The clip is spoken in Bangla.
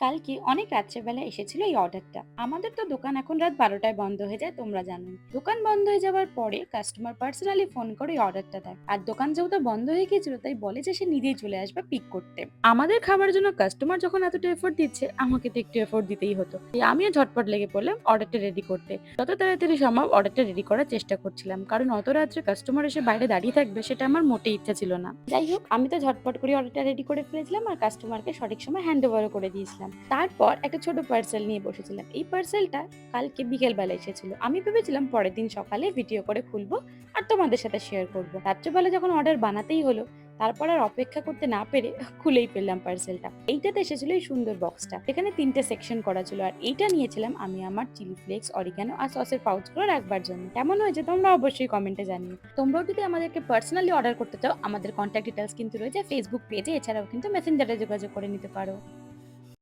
কালকে অনেক রাত্রেবেলা এসেছিল এই অর্ডারটা। আমাদের তো দোকান এখন রাত 12টায় বন্ধ হয়ে যায়, তোমরা জানোই। দোকান বন্ধ হয়ে যাওয়ার পরে কাস্টমার পার্সোনালি ফোন করে এই অর্ডারটা দেয়, আর দোকান যেহেতু বন্ধ হয়ে গিয়েছিল তাই বলে যে সে নিজেই চলে আসবে পিক করতে। আমাদের খাবার জন্য কাস্টমার যখন এতটা এফোর্ট দিচ্ছে, আমাকে তো একটু এফোর্ট দিতেই হতো, তাই আমিও ঝটপট লেগে পড়লাম অর্ডারটা রেডি করতে। যত তাড়াতাড়ি সম্ভব অর্ডারটা রেডি করার চেষ্টা করছিলাম, কারণ অত রাত্রে কাস্টমার এসে বাইরে দাঁড়িয়ে থাকবে সেটা আমার মোটেই ইচ্ছা ছিল না। যাই হোক, আমি তো ঝটপট করে অর্ডারটা রেডি করে ফেলেছিলাম আর কাস্টমারকে সঠিক সময় হ্যান্ড ওভারও করে দিয়েছিলাম। তারপর একটা ছোট পার্সেল নিয়ে বসেছিলাম। এই পার্সেলটা কালকে বিকেল বেলা এসেছিল। আমি ভেবেছিলাম পরের দিন সকালে ভিডিও করে খুলবো আর তোমাদের সাথে শেয়ার করব। রাত্রেবেলা যখন অর্ডার বানাতেই হলো, তারপর আর অপেক্ষা করতে না পেরে খুলেই ফেললাম পার্সেলটা। এইটাতে এসেছিল এই সুন্দর বক্সটা। এখানে ৩ টে সেকশন করা ছিল, আর এইটা নিয়েছিলাম আমি আমার চিলি ফ্লেক্স, অরিগানো আর সসের পাউচগুলো রাখবার জন্য। কেমন হয়েছে তোমরা অবশ্যই কমেন্টে জানিও। তোমরাও যদি আমাদেরকে পার্সোনালি অর্ডার করতে চাও, আমাদের কন্ট্যাক্ট ডিটেইলস কিন্তু রয়েছে ফেসবুক পেজে, এছাড়াও কিন্তু মেসেঞ্জারে যোগাযোগ করে নিতে পারো।